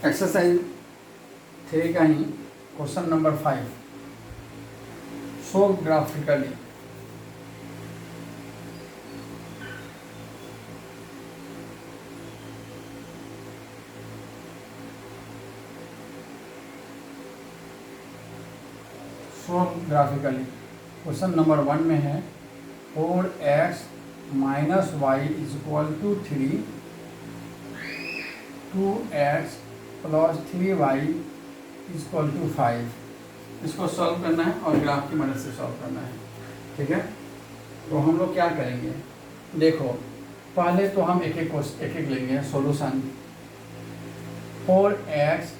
Exercise 3 का ही question number 5 solve graphically. Solve graphically question number 1 में है 4x minus y is equal to 3, 2x plus 3y is equal to 5। इसको solve करना है और ग्राफ की मदद से सॉल्व करना है। ठीक है, तो हम लोग क्या करेंगे, देखो पहले तो हम एक एक लेंगे solution. 4x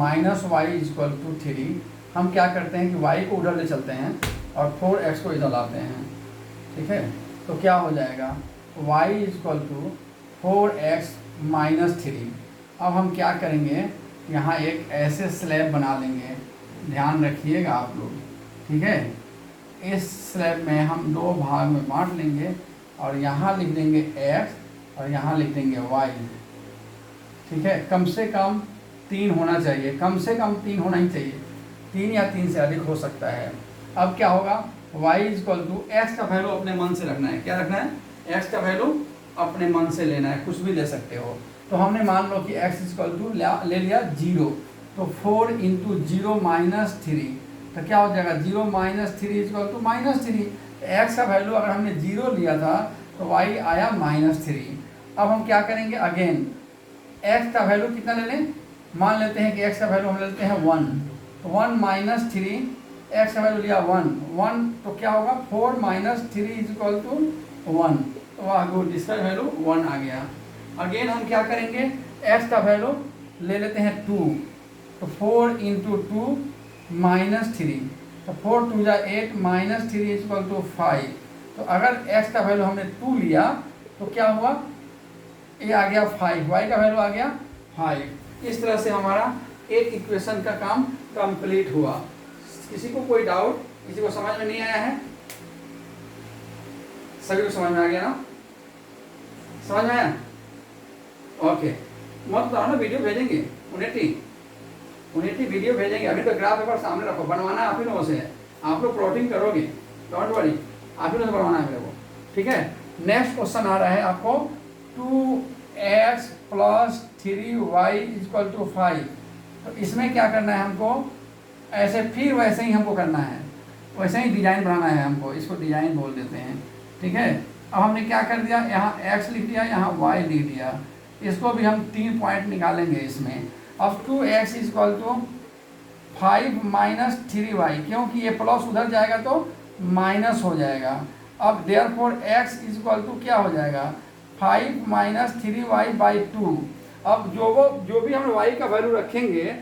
minus y is equal to 3, हम क्या करते हैं कि y को उधर ले चलते हैं और 4x को इधर लाते हैं। ठीक है, तो क्या हो जाएगा, y is equal to 4x minus 3। अब हम क्या करेंगे, यहाँ एक ऐसे स्लैब बना लेंगे, ध्यान रखिएगा आप लोग। ठीक है, इस स्लैब में हम 2 भाग में बांट लेंगे और यहाँ लिख देंगे x और यहाँ लिख देंगे y। ठीक है, कम से कम 3 होना चाहिए, कम से कम 3 होना ही चाहिए, 3 या 3 से अधिक हो सकता है। अब क्या होगा, y is equal to x का वैल्यू अपने मन से रखना है। क्या रखना है, x का वैल्यू अपने मन से लेना है, कुछ भी ले सकते हो। तो हमने मान लो कि x इज इक्वल टू ले लिया 0, तो 4 इंटू 0 माइनस 3, तो क्या हो जाएगा 0 minus 3 is equal to minus 3। X का वैल्यू अगर हमने 0 लिया था तो y आया -3। अब हम क्या करेंगे, अगेन x का वैल्यू कितना ले लें, मान लेते हैं कि x का वैल्यू हम लेते हैं 1, तो 1 माइनस 3, x का वैल्यू लिया 1, तो क्या होगा 4 माइनस 3 इज इक्वल टू 1, तो वाह गुड, इसका वैल्यू 1 आ गया। अगेन हम क्या करेंगे, x का वैल्यू ले लेते हैं 2, तो 4 इंटू 2 माइनस 3, तो 4 2 जा 8 माइनस 3 इज इक्वल टू 5। तो अगर x का वैल्यू हमने 2 लिया तो क्या हुआ, ये आ गया 5, y का वैल्यू आ गया 5। इस तरह से हमारा एक इक्वेशन का काम कंप्लीट हुआ। किसी को कोई डाउट, किसी को समझ में नहीं आया है, सभी को समझ में आ गया ना, समझ में आया? ओके, मत बताओ ना, वीडियो भेजेंगे 180 वीडियो भेजेंगे। अभी तो ग्राफ पेपर सामने रखो, बनवाना आप ही लोगों से है, आप लोग प्लॉटिंग करोगे, डोंट वरी, आप ही लोगों से बनवाना है मेरे को। ठीक है, नेक्स्ट क्वेश्चन आ रहा है आपको 2x plus 3y is equal to 5। तो इसमें क्या करना है हमको, ऐसे फिर वैसे ही हमको करना है, वैसे ही डिजाइन बनाना है हमको, इसको डिजाइन बोल देते हैं। ठीक है, अब हमने क्या कर दिया, यहाँ x लिख दिया, यहाँ y लिख दिया, इसको भी हम 3 पॉइंट निकालेंगे इसमें। अब 2x is equal to 5 minus 3y, क्योंकि ये प्लस उधर जाएगा तो माइनस हो जाएगा। अब therefore x is equal to क्या हो जाएगा, 5 माइनस 3y बाई 2। अब जो भी हम y का वैल्यू रखेंगे,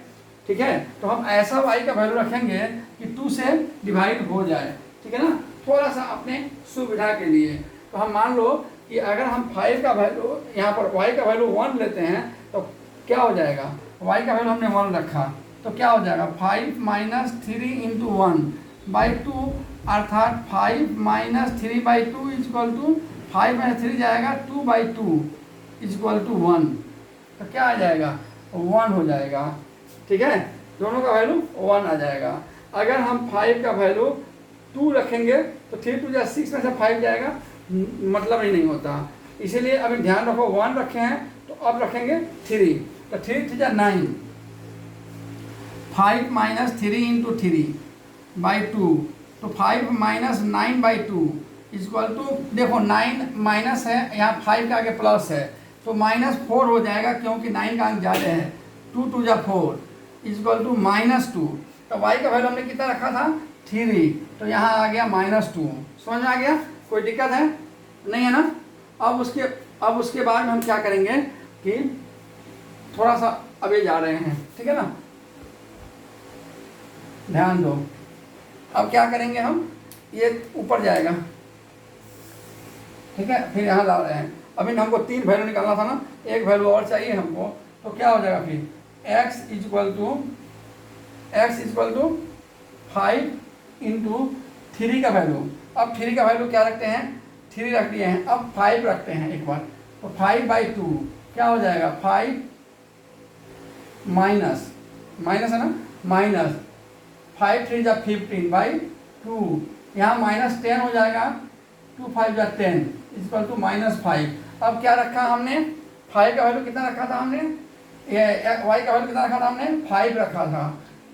ठीक है, तो हम ऐसा y का वैल्यू रखेंगे कि 2 से डिवाइड हो जाए। ठीक है ना, थोड़ा सा अपने सुविधा के लिए। तो हम मान लो कि अगर हम 5 का वैल्यू, यहाँ पर y का वैल्यू 1 लेते हैं तो क्या हो जाएगा, y का वैल्यू हमने 1 रखा तो क्या हो जाएगा 5 माइनस 3 इंटू 1 बाई 2, अर्थात 5 minus 3 by 2 is equal to 5 minus 3 जाएगा 2 बाई 2 इज इक्वल टू 1, तो क्या आ जाएगा 1 हो जाएगा। ठीक है, दोनों का वैल्यू 1 आ जाएगा। अगर हम 5 का वैल्यू 2 रखेंगे तो 3 2 जा 6 में से 5 जाएगा, मतलब ही नहीं होता। इसीलिए अभी ध्यान रखो, 1 रखे हैं तो अब रखेंगे 3, तो 3 3 जा 9, 5 माइनस 3 इंटू 3 बाई 2, तो 5 minus 9 by 2 is equal to, देखो 9 माइनस है, यहाँ 5 का आगे प्लस है तो -4 हो जाएगा, क्योंकि 9 का अंक ज़्यादा है, 2 2 जा 4 इज इक्वल टू -2। तो y का वैल्यू हमने कितना रखा था 3, तो यहाँ आ गया -2। समझ में आ गया, कोई दिक्कत है नहीं है ना? अब उसके बाद हम क्या करेंगे कि थोड़ा सा अभी जा रहे हैं, ठीक है ना, ध्यान दो। अब क्या करेंगे हम, ये ऊपर जाएगा, ठीक है, फिर यहाँ ला रहे हैं। अभी हमको 3 वैल्यू निकालना था ना, एक वैल्यू और चाहिए हमको, तो क्या हो जाएगा फिर x is equal to 5 into 3 का वैल्यू। अब 3 का वैल्यू क्या रखते हैं, 3 रख दिए हैं, अब 5 रखते हैं एक बार, तो 5 बाई 2 क्या हो जाएगा 5 माइनस माइनस है ना, माइनस 5 3 जा 15/2, यहाँ -10 हो जाएगा, 2 5 जा 10 इक्वल टू -5। अब क्या रखा हमने, 5 का वैल्यू कितना रखा था हमने, y का वैल्यू कितना रखा था हमने, 5 रखा था,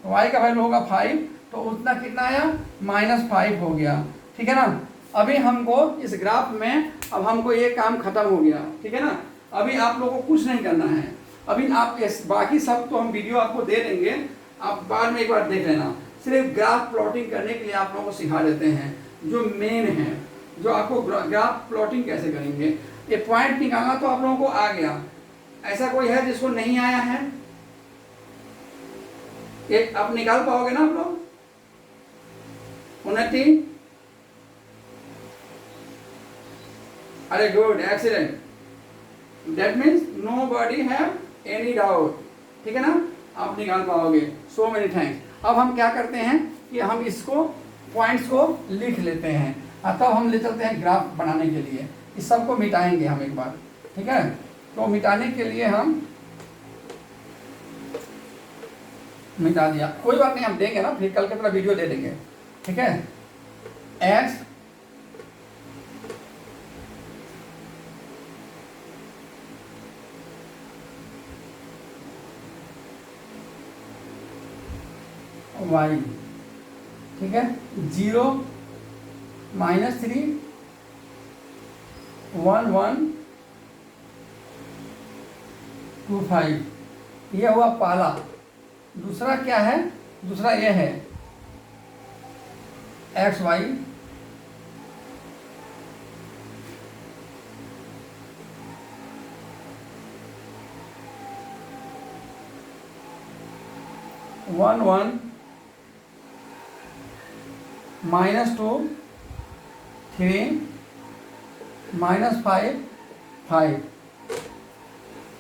तो y का वैल्यू होगा 5, तो उतना कितना आया, -5 हो गया, ठीक है ना। अभी हमको इस ग्राफ में, अब हमको ये काम खत्म हो गया, ठीक है ना। अभी आप लोगों को कुछ नहीं करना है, अभी आप बाकी सब तो हम वीडियो आपको दे देंगे, आप बाद में एक बार देख लेना। सिर्फ ग्राफ प्लॉटिंग करने के लिए आप लोगों को सिखा देते हैं, जो मेन है, जो आपको ग्राफ प्लॉटिंग कैसे करेंगे, ये पॉइंट निकालना तो आप लोगों को आ गया। ऐसा कोई है जिसको नहीं आया है, एक आप निकाल पाओगे ना आप लोग, उन्नति, अरे good, excellent, that means no body have any doubt, ठीक है ना, आप निकाल पाओगे। So many thanks. अब हम क्या करते हैं कि हम इसको पॉइंट्स को लिख लेते हैं, तब हम ले चलते हैं ग्राफ बनाने के लिए। इस सब को मिटाएंगे हम एक बार, ठीक है। तो मिटाने के लिए हम मिटा दिया, कोई बात नहीं, हम देंगे ना, फिर कल के तरह वीडियो दे देंगे, ठीक है। एक्स वाई, ठीक है, 0 -3 1 1 2 5, यह हुआ पहला। दूसरा क्या है, दूसरा यह है एक्स वाई, वन वन -2 3 -5 5।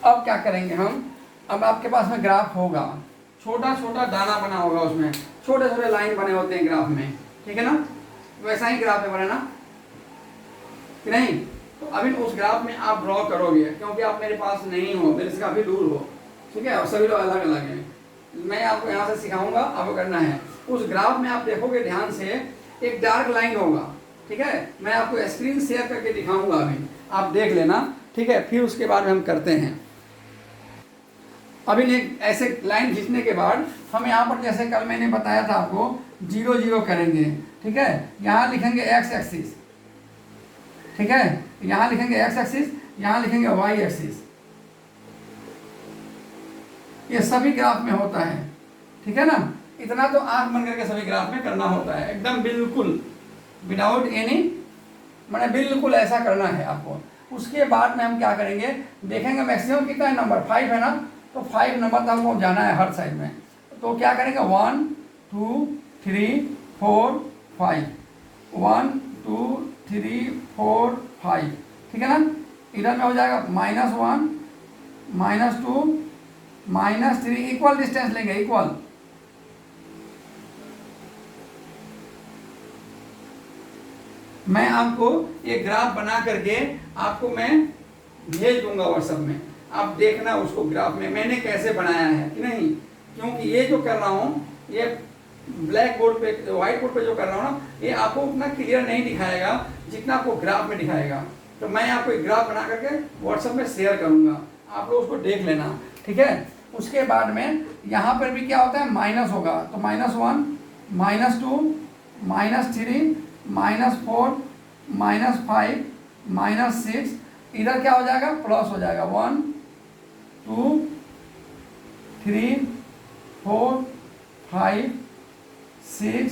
अब क्या करेंगे हम, अब आपके पास में ग्राफ होगा, छोटा छोटा दाना बना होगा, उसमें छोटे छोटे लाइन बने होते हैं ग्राफ में, ठीक है ना, वैसा ही ग्राफ है बना ना कि नहीं। तो अभी उस ग्राफ में आप ड्रॉ करोगे, क्योंकि आप मेरे पास नहीं हो, मेरे से काफ़ी दूर हो, ठीक है, और सभी लोग अलग अलग हैं। मैं आपको यहाँ से सिखाऊंगा, आपको करना है। उस ग्राफ में आप देखोगे ध्यान से, एक डार्क लाइन होगा, ठीक है, मैं आपको स्क्रीन शेयर करके दिखाऊंगा, अभी आप देख लेना, ठीक है। फिर उसके बाद में हम करते हैं। अभी ऐसे लाइन खींचने के बाद हम यहाँ पर, जैसे कल मैंने बताया था आपको, 0 0 करेंगे, ठीक है। यहाँ लिखेंगे एक्स एक्सिस, ठीक है, यहाँ लिखेंगे एक्स एक्सिस, यहाँ लिखेंगे वाई एक्सिस। ये सभी ग्राफ में होता है, ठीक है ना। इतना तो आंख बंद करके सभी ग्राफ में करना होता है, एकदम बिल्कुल विदाउट एनी, मैंने बिल्कुल ऐसा करना है आपको। उसके बाद में हम क्या करेंगे, देखेंगे मैक्सिमम कितना है नंबर, 5 है ना, तो 5 नंबर तक हमको जाना है हर साइड में। तो क्या करेंगे, 1 2 3 4 5, 1 2 3 4 5, ठीक है ना। इधर में हो जाएगा -1 -2 -3, इक्वल डिस्टेंस लेंगे, इक्वल। मैं आपको ये ग्राफ बना करके आपको मैं भेज दूंगा व्हाट्सएप में, आप देखना उसको ग्राफ में मैंने कैसे बनाया है कि नहीं। क्योंकि ये जो कर रहा हूँ, ये ब्लैक बोर्ड पे, व्हाइट बोर्ड पे जो कर रहा हूँ ना, ये आपको उतना क्लियर नहीं दिखाएगा जितना आपको ग्राफ में दिखाएगा। तो मैं आपको एक ग्राफ बना करके व्हाट्सएप में शेयर करूँगा, आप लोग उसको देख लेना, ठीक है। उसके बाद में यहाँ पर भी क्या होता है, माइनस होगा, तो -1 -2 -3 -4 -5 -6, इधर क्या हो जाएगा, प्लस हो जाएगा, 1 2 3 4 5 6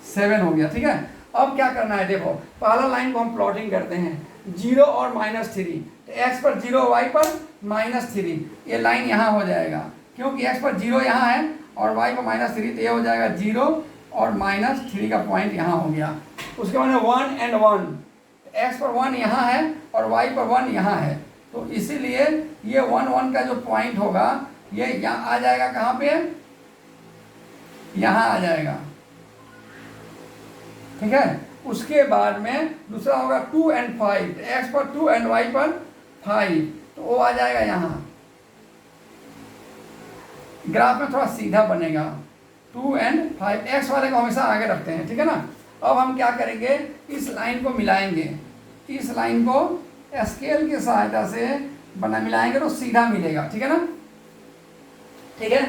7 हो गया, ठीक है। अब क्या करना है, देखो पहला लाइन को हम प्लॉटिंग करते हैं, 0 और -3, तो x पर 0 y पर -3, ये लाइन यहाँ हो जाएगा, क्योंकि x पर 0 यहाँ है और y पर -3, तो ये हो जाएगा 0 और -3 का पॉइंट यहाँ हो गया। उसके बाद 1 and 1, x पर 1 यहाँ है और y पर 1 यहाँ है, तो इसीलिए ये 1 1 का जो पॉइंट होगा, ये यहाँ आ जाएगा, कहाँ पे, यहाँ आ जाएगा, ठीक है। उसके बाद में दूसरा होगा 2 and 5, x पर 2 and y पर 5, तो वो आ जाएगा यहाँ, ग्राफ में थोड़ा सीधा बनेगा। 2 and 5 एक्स वाले को हमेशा आगे रखते हैं, ठीक है ना। अब हम क्या करेंगे, इस लाइन को मिलाएंगे, इस लाइन को स्केल की सहायता से मिलाएंगे तो सीधा मिलेगा, ठीक है ना। ठीक है,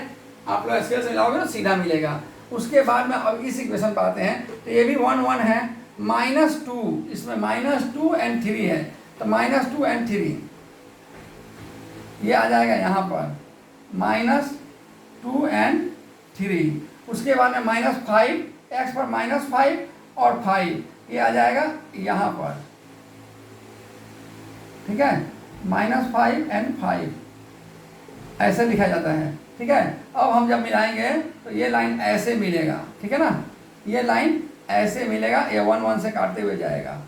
आप लोग स्केल से मिलाओगे तो सीधा मिलेगा। उसके बाद में अब इस इक्वेशन पर आते हैं, तो ये भी 1 1 है, -2, इसमें -2 and 3 है, तो -2 and 3 ये आ जाएगा यहाँ पर, -2 and 3। उसके बाद में -5, एक्स पर -5 और 5 ये आ जाएगा यहाँ पर, ठीक है, -5 and 5 ऐसे लिखा जाता है, ठीक है। अब हम जब मिलाएंगे तो ये लाइन ऐसे मिलेगा, ठीक है ना, ये लाइन ऐसे मिलेगा, ये 1 1 से काटते हुए जाएगा,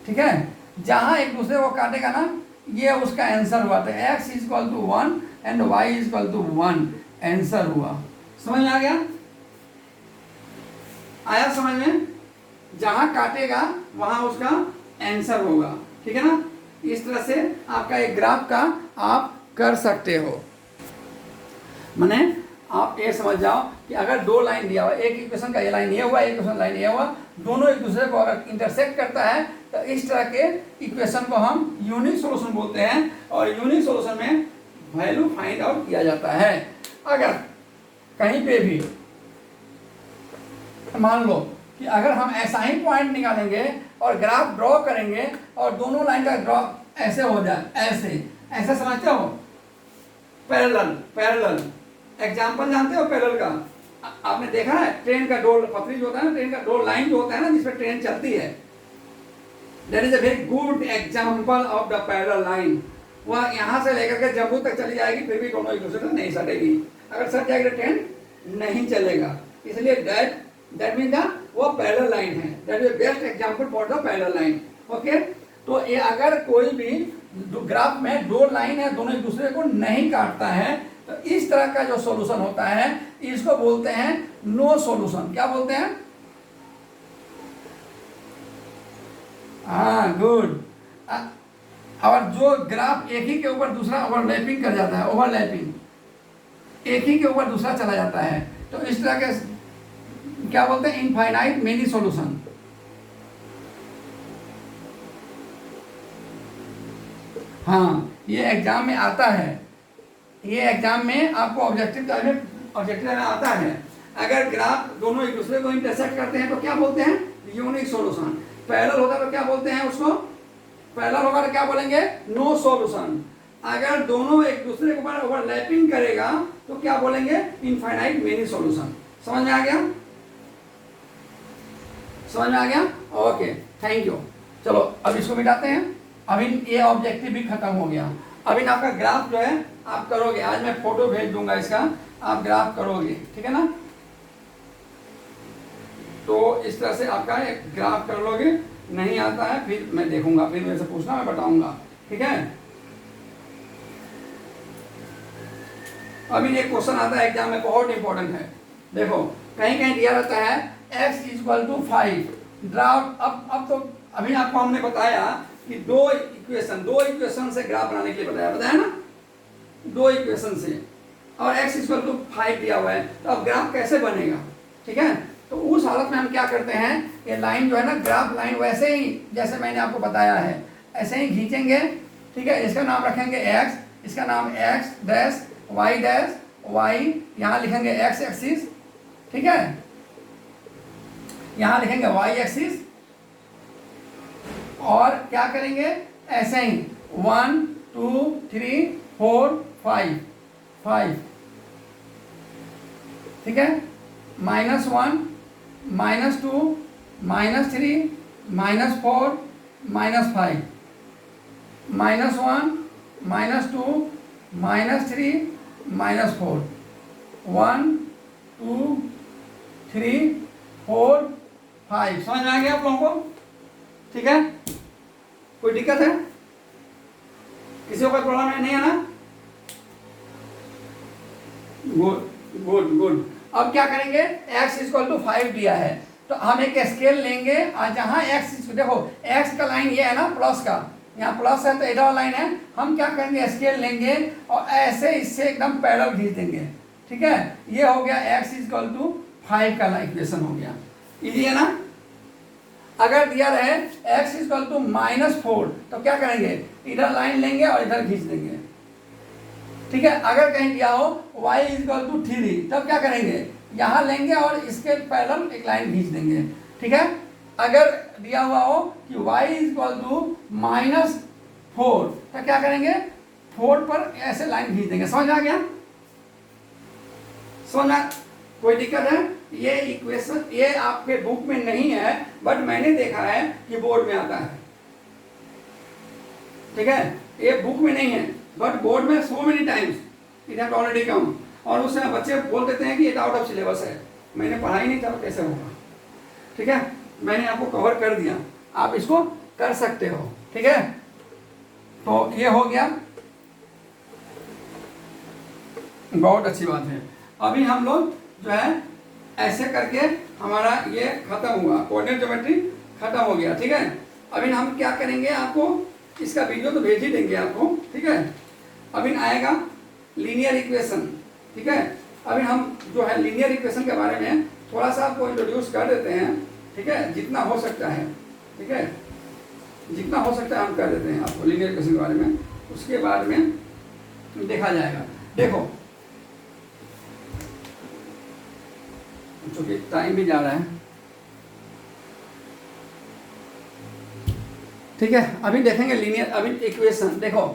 ठीक है। जहाँ एक दूसरे को काटेगा ना, ये उसका आंसर हुआ, तो x = 1 एंड y = 1 आंसर हुआ। समझ में आ गया, आया समझ में, जहाँ काटेगा वहाँ उसका आंसर होगा, ठीक है ना। इस तरह से आपका एक ग्राफ का आप कर सकते हो। माने आप ये समझ जाओ कि अगर दो लाइन दिया हुआ, एक इक्वेशन का ये लाइन ये हुआ, एक इक्वेशन लाइन ये हुआ, दोनों एक दूसरे को अगर इंटरसेक्ट करता है तो इस तरह के इक्वेशन को हम यूनिक सॉल्यूशन बोलते हैं, और यूनिक सॉल्यूशन में वैल्यू फाइंड आउट किया जाता है। अगर कहीं पे भी मान लो कि अगर हम ऐसा ही पॉइंट निकालेंगे और ग्राफ ड्रॉ करेंगे और दोनों लाइन का ड्रॉ ऐसे हो जाए, ऐसे समझते हो, पैरेलल एग्जाम्पल जानते हो पैरेलल का, आपने देखा है ट्रेन का डोर पटरी जो होता है ना, ट्रेन का डोर लाइन जो होता है ना जिसपे ट्रेन चलती है, that is a very good example of the parallel line. वह यहाँ से लेकर के जम्मू तक चली जाएगी, फिर भी दोनों एक दूसरे से नहीं सटेगी, अगर सट जाएगी तो ट्रेन नहीं चलेगा, इसलिए दैट मीन द वो पैरेलल लाइन है, that is best example for the parallel line. Okay, तो ये अगर कोई भी ग्राफ में दो लाइन है, दोनों एक दूसरे को नहीं काटता है, तो इस तरह का जो सॉल्यूशन होता है इसको बोलते हैं नो सॉल्यूशन। क्या बोलते हैं? हाँ, गुड। और जो ग्राफ एक ही के ऊपर दूसरा ओवरलैपिंग कर जाता है, ओवरलैपिंग, एक ही के ऊपर दूसरा चला जाता है, तो इस तरह के क्या बोलते हैं? Infinite many solution. हाँ, ये एग्जाम में आता है, ये एग्जाम में आपको ऑब्जेक्टिव में आता है। अगर ग्राफ दोनों एक दूसरे को इंटरसेक्ट करते हैं तो क्या बोलते हैं? Unique solution. पैरेलल होगा तो क्या बोलते हैं उसको? पैरेलल होगा तो क्या बोलेंगे? No solution. अगर दोनों एक दूसरे के ऊपर ओवरलैपिंग करेगा तो क्या बोलेंगे? Infinite many solution. समझ में आ गया? समझ में आ गया? Okay, thank you. चलो अब इसको मिटाते हैं। अभी ये ऑब्जेक्टिव भी खत्म हो गया। अभी आपका ग्राफ जो है आप करोगे, आज मैं फोटो भेज दूंगा इसका, आप ग्राफ करोगे, ठीक है ना। तो इस तरह से आपका एक ग्राफ कर लोगे। नहीं आता है फिर मैं देखूंगा, फिर मेरे से पूछना, मैं बताऊंगा, ठीक है। अभी एक क्वेश्चन आता है एग्जाम में, बहुत इंपॉर्टेंट है। देखो कहीं कहीं दिया रहता है x = 5 ड्राफ्ट। अब तो अभी आपको हमने बताया कि दो इक्वेशन से ग्राफ बनाने के लिए बताया ना, दो इक्वेशन से, और x = 5 दिया हुआ है, तो अब ग्राफ कैसे बनेगा, ठीक है। तो उस हालत में हम क्या करते हैं, ये लाइन जो है ना, ग्राफ लाइन वैसे ही जैसे मैंने आपको बताया है ऐसे ही खींचेंगे, ठीक है। इसका नाम रखेंगे x, इसका नाम x dash y dash y, यहाँ लिखेंगे x एक्सिस, ठीक है, यहाँ लिखेंगे y एक्सिस, और क्या करेंगे ऐसे ही 1 2 3 4 5 5, ठीक है, -1 -2 -3 -4 -5 -1 -2 -3 -4 1 2 3 4 5। समझ में आ गया आप लोगों को? ठीक है, कोई दिक्कत है? किसी को कोई प्रॉब्लम नहीं है ना? Good good good. अब क्या करेंगे, x = 5 दिया है तो हम एक स्केल लेंगे, और जहाँ x, देखो x का लाइन ये है ना प्लस का, यहाँ प्लस है तो इधर लाइन है, हम क्या करेंगे स्केल लेंगे और ऐसे इससे एकदम पैरेलल खींच देंगे, ठीक है, ये हो गया x इक्वल टू 5 का इक्वेशन हो गया। इजी है ना। अगर दिया रहे x इक्वल टू -4 तो क्या करेंगे, इधर लाइन लेंगे और इधर खींच देंगे, ठीक है। अगर कहीं दिया हो y इक्वल टू 3 तब क्या करेंगे, यहाँ लेंगे और इसके पैरेलल एक लाइन खींच देंगे, ठीक है। अगर दिया हुआ हो कि y इक्वल टू -4 तो क्या करेंगे, 4 पर ऐसे लाइन खींच देंगे। समझ आ गया, समझ, कोई दिक्कत है। ये इक्वेशन ये आपके बुक में नहीं है, बट मैंने देखा है कि बोर्ड में आता है, ठीक है। ये बुक में नहीं है बट बोर्ड में so many times it has already come, और उसमें बच्चे बोल देते हैं कि ये आउट ऑफ सिलेबस है। मैंने पढ़ा ही नहीं था, कैसे होगा, ठीक है। मैंने आपको कवर कर दिया, आप इसको कर सकते हो, ठीक है। तो ये हो गया, बहुत अच्छी बात है। अभी हम लोग जो है ऐसे करके हमारा ये खत्म हुआ, कोऑर्डिनेट ज्योमेट्री खत्म हो गया, ठीक है। अभी हम क्या करेंगे, आपको इसका वीडियो तो भेज ही देंगे आपको, ठीक है। अभी आएगा लीनियर इक्वेशन, ठीक है। अभी हम जो है लीनियर इक्वेशन के बारे में थोड़ा सा आपको इंट्रोड्यूस कर देते हैं, ठीक है, जितना हो सकता है, ठीक है, जितना हो सकता है हम कर देते हैं आपको लीनियर इक्वेशन के बारे में। उसके बाद में देखा जाएगा। देखो चूंकि टाइम भी जा रहा है, ठीक है। अभी देखेंगे लीनियर, अभी इक्वेशन देखो,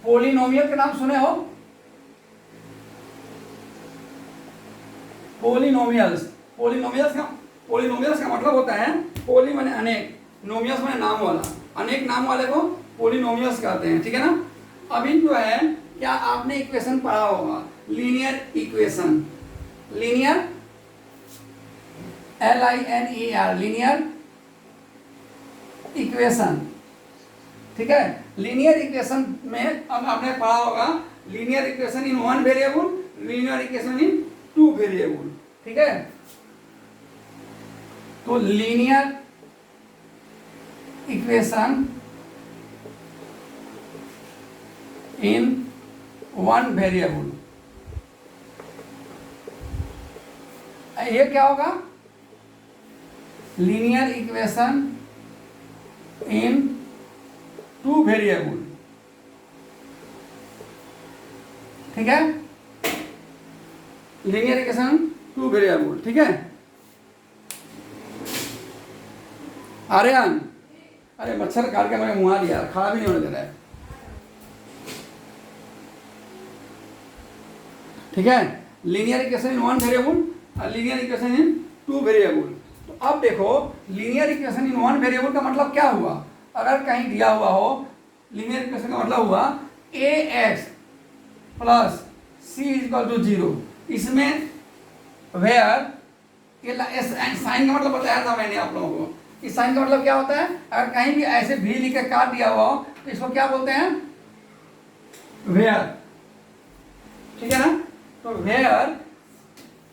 पोलिनोमियल के नाम सुने हो, पोलिनोमियल्स। पोलिनोमियल्स का मतलब होता है, पोली माने अनेक, नोमियल्स माने नाम वाला, अनेक नाम वाले को पोलिनोमियल्स कहते हैं, ठीक है ना। अभी जो है क्या आपने इक्वेशन पढ़ा होगा, linear equation, linear LINER, linear equation, ठीक है। लीनियर इक्वेशन में अब आपने पढ़ा होगा linear equation in 1 variable, linear equation in 2 variable, ठीक है। तो लीनियर इक्वेशन इन 1 वेरिएबल, ये क्या होगा, लीनियर इक्वेशन इन 2 वेरिएबल, ठीक है। लीनियर इक्वेशन 2 वेरिएबल, ठीक है। आर्यन, अरे मच्छर काट के मैंने मुहा दिया, खड़ा भी नहीं होने दे रहा है, ठीक है। लीनियर इक्वेशन इन 1 वेरिएबल और लीनियर इक्वेशन इन 2 वेरिएबल। तो अब देखो लीनियर इक्वेशन इन 1 वेरिएबल का मतलब क्या हुआ, अगर कहीं दिया हुआ हो लीनियर इक्वेशन का मतलब हुआ ax plus c equal to 0, इसमें वेयर, ये साइन का मतलब बताया था मैंने आप लोगों को। इस साइन का मतलब क्या होता है, अगर कहीं भी ऐसे भी लिख के काट दिया हुआ हो तो इसको क्या बोलते हैं, वेयर, ठीक है ना। तो वेयर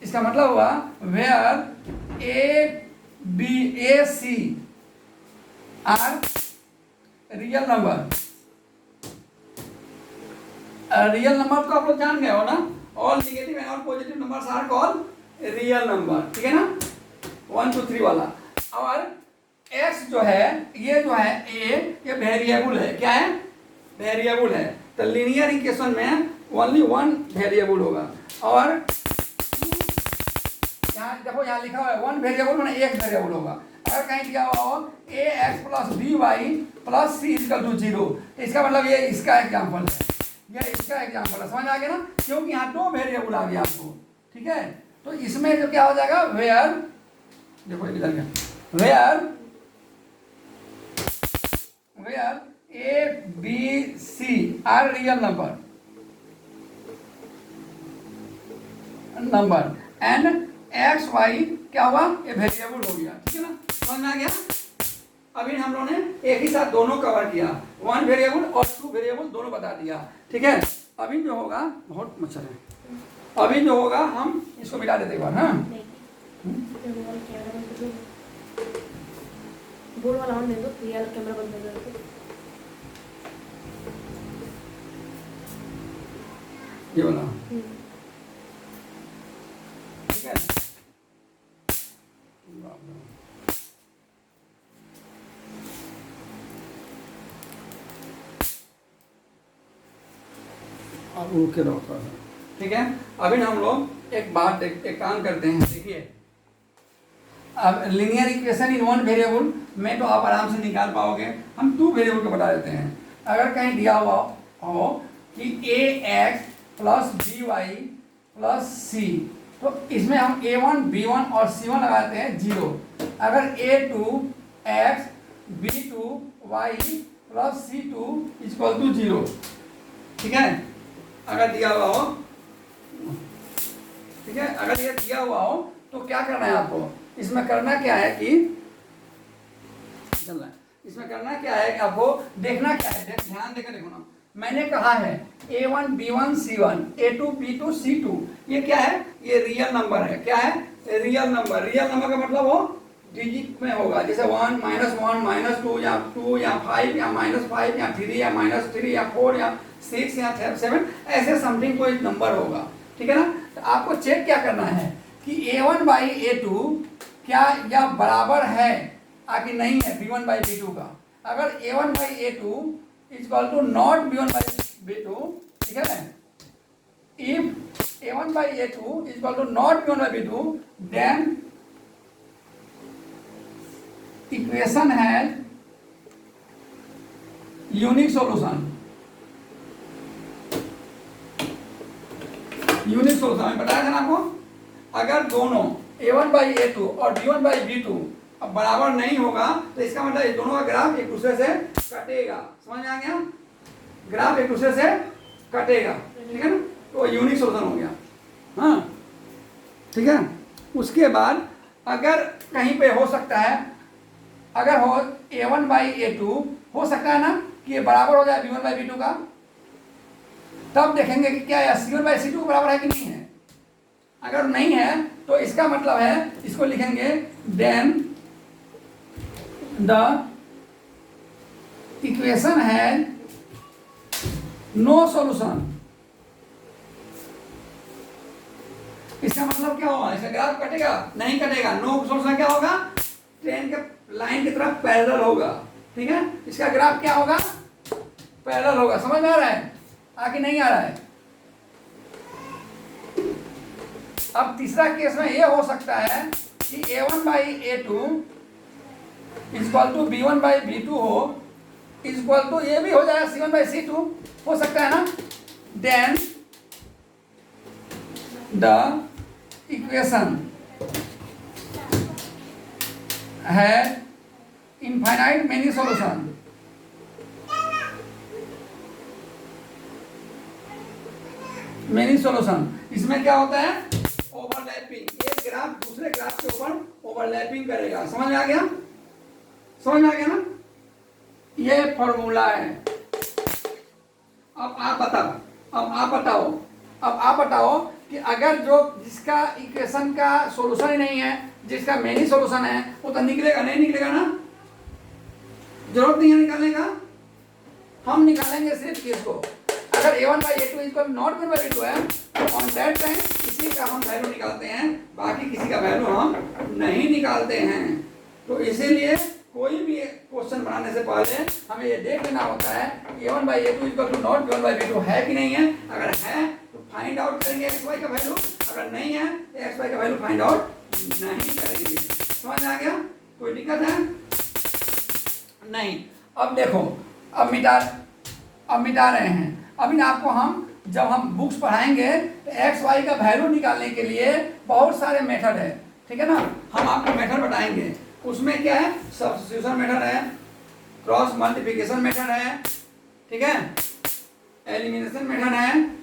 इसका मतलब हुआ where a c are real number. Real number तो आप लोग जान गए हो ना, all negative and all positive numbers are called real number, ठीक है ना, 1 2 3 वाला। और x जो है, ये जो है a, ये वेरिएबल है, क्या है, वेरिएबल है। तो लीनियर इक्वेशन में ओनली 1 वेरिएबल होगा। और यहाँ देखो, यहाँ लिखा हुआ है 1 वेरिएबल माने एक वेरिएबल होगा। अगर कहीं दिया हुआ हो ax plus by plus c equal to 0, इसका मतलब ये इसका एग्जाम्पल है, ये इसका एग्जाम्पल है। समझ आ गया ना, क्योंकि यहाँ 2 वेरिएबल आ गया आपको, ठीक है। तो इसमें जो क्या हो जाएगा, वेयर, देखो इधर गया, where a b c are real number and x y क्या हुआ, ये वेरिएबल हो गया, ठीक है ना, समझ में आ गया। अभी हम लोगों ने एक ही साथ दोनों कवर किया, 1 वेरिएबल और 2 वेरिएबल दोनों बता दिया, ठीक है। अभी जो होगा, बहुत मच्छर है, अभी जो होगा हम इसको मिटा देते एक बार, हाँ बोल वाला ऑन दे दो, ये वाला कैमरा बंद कर दो। ये वाला अब रुक के रहो थोड़ा सा, ठीक है। अभी हम लोग एक काम करते हैं, देखिए अब linear equation in one variable में तो आप आराम से निकाल पाओगे, हम टू वेरिएबल को बता देते हैं। अगर कहीं दिया हुआ हो कि A X plus B Y plus C, तो इसमें हम a1 b1 और c1 लगाते हैं 0। अगर a2 x b2 y plus c2 equal to 0, ठीक है। अगर दिया हुआ हो, ठीक है, अगर ये दिया हुआ हो तो क्या करना है आपको, इसमें करना क्या है कि चल रहा है, इसमें करना क्या है कि आपको देखना क्या है, ध्यान देकर देखो ना। मैंने कहा है a1 b1 c1 a2 b2 c2, ये क्या है, ये रियल नंबर है। क्या है, रियल नंबर। रियल नंबर का मतलब वो डिजिट में होगा, जैसे 1 -1 -2 या 2 या 5 या -5 या 3 या -3 या 4 या 6 या 7, ऐसे समथिंग कोई नंबर होगा, ठीक है ना। तो आपको चेक क्या करना है कि a1 बाई a2 क्या या बराबर है आगे नहीं है b1 बाई b2 का। अगर a1 by a2 equal to not b1 by b2, ठीक है। If a1 by a2 equal to not b1 by b2, then equation है यूनिक सॉल्यूशन। यूनिक सॉल्यूशन बताया था ना आपको। अगर दोनों a1 बाई a2 और b1 बाई b2 अब बराबर नहीं होगा तो इसका मतलब ये दोनों का ग्राफ एक दूसरे से कटेगा। समझ में आ गया, ग्राफ एक दूसरे से कटेगा, ठीक है ना। तो यूनिक सॉल्यूशन हो गया, हाँ, ठीक है। उसके बाद अगर कहीं पे हो सकता है, अगर हो a1 बाई a2 हो सकता है ना कि ये बराबर हो जाए b1 बाई b2 का, तब देखेंगे कि क्या c1 बाई c2 बराबर है कि नहीं है। अगर नहीं है तो इसका मतलब है, इसको लिखेंगे देन द इक्वेशन है नो सॉल्यूशन। इसका मतलब क्या होगा, इसका ग्राफ कटेगा नहीं कटेगा। नो सॉल्यूशन क्या होगा, ट्रेन के लाइन की तरफ पैरेलल होगा, ठीक है। इसका ग्राफ क्या होगा, पैरेलल होगा। समझ में आ रहा है, आगे नहीं आ रहा है। अब तीसरा केस में ये हो सकता है कि a1 by a2 equal to b1 by b2 हो, इक्वल टू ये भी हो जाएगा c1 बाई c2, हो सकता है ना। देन द इक्वेशन है infinite many solution. Many solution इसमें क्या होता है, ओवरलैपिंग। एक ग्राफ दूसरे ग्राफ के ऊपर ओवरलैपिंग करेगा। समझ में आ गया, समझ में आ गया ना, ये फॉर्मूला है। अब आप बताओ कि अगर जो जिसका इक्वेशन का सॉल्यूशन ही नहीं है, जिसका मेनी सॉल्यूशन है, वो तो निकलेगा नहीं, निकलेगा ना, जरूरत नहीं है निकालने का। हम निकालेंगे सिर्फ किसको, अगर a1 by a2 equal not b1 by b2 है तो ऑन दैट टाइम इसी का हम वैल्यू निकालते हैं, बाकी किसी का वैल्यू हम नहीं निकालते हैं। तो इसीलिए कोई भी क्वेश्चन बनाने से पहले हमें ये देख लेना होता है a1 by a2 equal to not b1 by b2 है कि नहीं है। अगर है तो फाइंड आउट करेंगे xy का वैल्यू, अगर नहीं है तो xy का वैल्यू फाइंड आउट नहीं करेंगे। समझ में आ गया, कोई दिक्कत है नहीं। अब देखो, अब मिटा रहे हैं। अभी आपको हम जब हम बुक्स पढ़ाएंगे तो एक्स वाई का वैल्यू निकालने के लिए बहुत सारे मेथड है, ठीक है ना। हम आपको मेथड बताएंगे, उसमें क्या है, सब्स्टिट्यूशन मेथड है, क्रॉस मल्टीप्लिकेशन मेथड है, ठीक है, एलिमिनेशन मेथड है।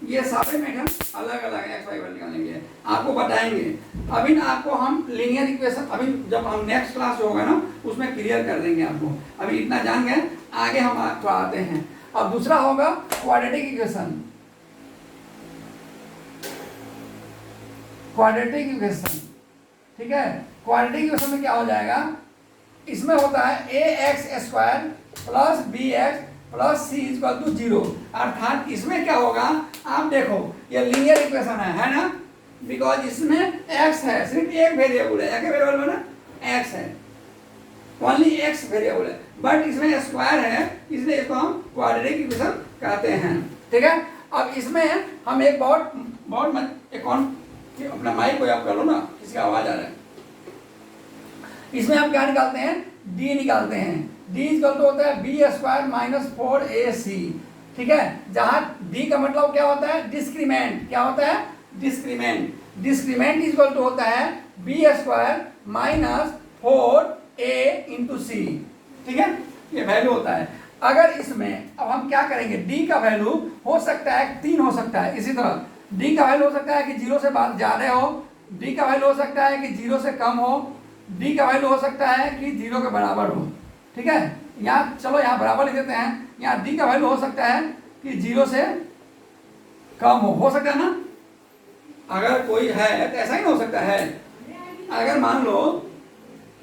ये सारे मेथड अलग अलग है एक्स वाई वैल्यू निकालने के लिए, आपको बताएंगे। अभी ना आपको हम लीनियर इक्वेशन अभी जब हम नेक्स्ट क्लास जो होगा ना उसमें क्लियर कर देंगे आपको। अभी इतना जान गए, आगे हम आपको आते हैं। अब दूसरा होगा क्वाड्रेटिक इक्वेशन। क्वाड्रेटिक इक्वेशन, ठीक है। क्वाड्रेटिक इक्वेशन में क्या हो जाएगा, इसमें होता है ax square plus bx plus c equal to 0। अर्थात इसमें क्या होगा, आप देखो ये लीनियर इक्वेशन है ना, बिकॉज इसमें x है, सिर्फ एक वेरिएबल है, एक वेरिएबल में ना x है, ओनली x वेरिएबल है, बट इसमें स्क्वायर है, इसलिए इसको हम क्वाड्रेटिक इक्वेशन कहते हैं, ठीक है। अब इसमें हम एक बहुत एक कौन अपना माइक को आप कर लो ना, किसी का आवाज आ रहा है। इसमें हम क्या निकालते हैं, d निकालते हैं। d इक्वल टू होता है बी स्क्वायर माइनस 4ac, ठीक है, जहां d का मतलब क्या होता है, डिस्क्रीमेंट। क्या होता है, डिस्क्रीमेंट। डिस्क्रीमेंट इक्वल टू होता है B square minus 4a into C, ठीक है, ये वैल्यू होता है। अगर इसमें अब हम क्या करेंगे, d का वैल्यू हो सकता है 3 हो सकता है, इसी तरह d का वैल्यू हो सकता है कि 0 से ज़्यादा हो, d का वैल्यू हो सकता है कि 0 से कम हो, d का वैल्यू हो सकता है कि 0 के बराबर हो, ठीक है। यहाँ चलो यहाँ बराबर लिख देते हैं, यहाँ d का वैल्यू हो सकता है कि 0 से कम हो सकता है ना। अगर कोई है तो ऐसा ही हो सकता है। अगर मान लो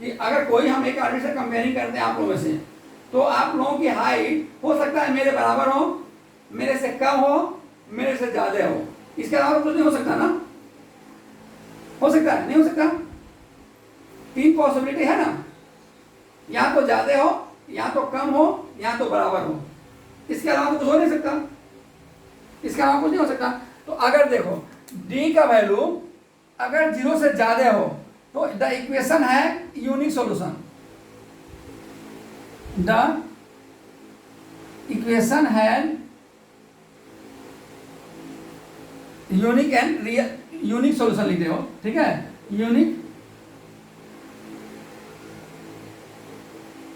कि अगर कोई हम एक आदमी से कंपेयरिंग करते हैं आप लोगों से, तो आप लोगों की हाइट हो सकता है मेरे बराबर हो, मेरे से कम हो, मेरे से ज़्यादा हो, इसके अलावा कुछ नहीं हो सकता ना। हो सकता है, नहीं हो सकता, 3 पॉसिबिलिटी है ना, या तो ज़्यादा हो, या तो कम हो, या तो बराबर हो, इसके अलावा कुछ हो नहीं सकता, इसके अलावा कुछ नहीं हो सकता। तो अगर देखो d का वैल्यू अगर 0 से ज़्यादा हो तो द इक्वेशन है यूनिक सॉल्यूशन। द इक्वेशन है unique and real, unique solution लिखते हो, ठीक है, यूनिक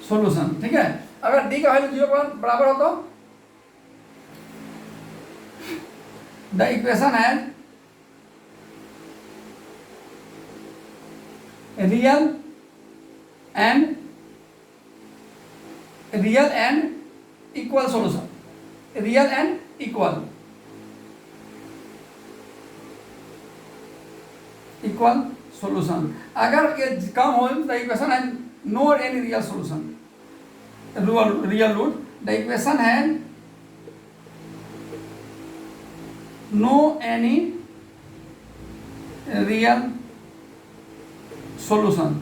सॉल्यूशन, ठीक है। अगर d का वैल्यू 0 के बराबर हो तो द इक्वेशन है real and equal solution, real and equal solution. अगर ये कम हो तो इक्वेशन है no any real solution, real root. The equation है नो एनी रियल सॉल्यूशन,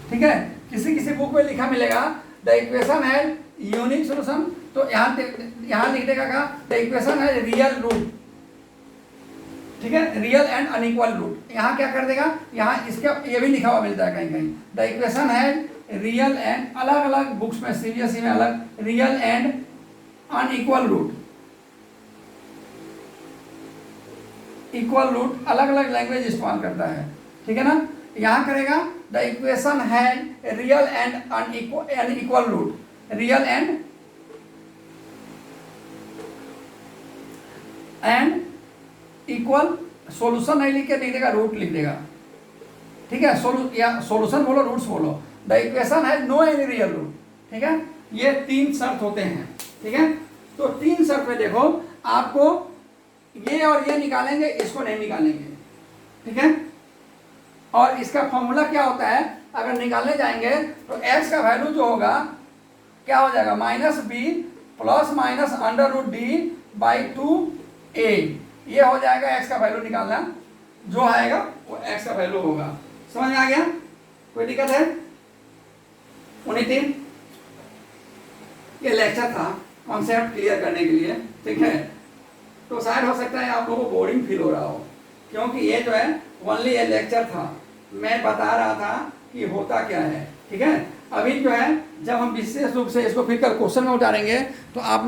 ठीक है। किसी किसी बुक में लिखा मिलेगा द इक्वेशन है यूनिक सॉल्यूशन, तो यहाँ लिख देगा का द इक्वेशन है रियल रूट, ठीक है, रियल एंड अनइक्वल रूट। यहाँ क्या कर देगा, यहाँ इसका ये भी लिखा हुआ मिलता है कहीं कहीं, द इक्वेशन है रियल एंड, अलग अलग बुक्स में सीबीएसई में अलग, real and unequal root, equal root अलग अलग लैंग्वेज इस्तेमाल करता है, ठीक है ना। यहाँ करेगा द इक्वेशन है real and unequal root, real and equal solution नहीं लिख के लिख देगा, रूट लिख देगा, ठीक है। सॉल्यूशन बोलो, रूट्स बोलो। द इक्वेशन है नो एनी रियल रूट, ठीक है। ये 3 शर्त होते हैं, ठीक है। तो 3 शर्त में देखो आपको ये और ये निकालेंगे, इसको नहीं निकालेंगे, ठीक है। और इसका फॉर्मूला क्या होता है, अगर निकालने जाएंगे तो x का वैल्यू जो होगा क्या हो जाएगा, -b plus minus under root D by 2a, ये हो जाएगा x का वैल्यू निकालना, जो आएगा वो x का वैल्यू होगा। समझ में आ गया, कोई दिक्कत है? 19 ये लेक्चर था कॉन्सेप्ट क्लियर करने के लिए, ठीक है। तो शायद हो सकता है आप लोगों को बोरिंग फील हो रहा हो, क्योंकि ये जो है ओनली ये लेक्चर था, मैं बता रहा था कि होता क्या है, ठीक है। अभी जो है जब हम विशेष रूप से इसको फिर कर क्वेश्चन में उतारेंगे तो आप लोग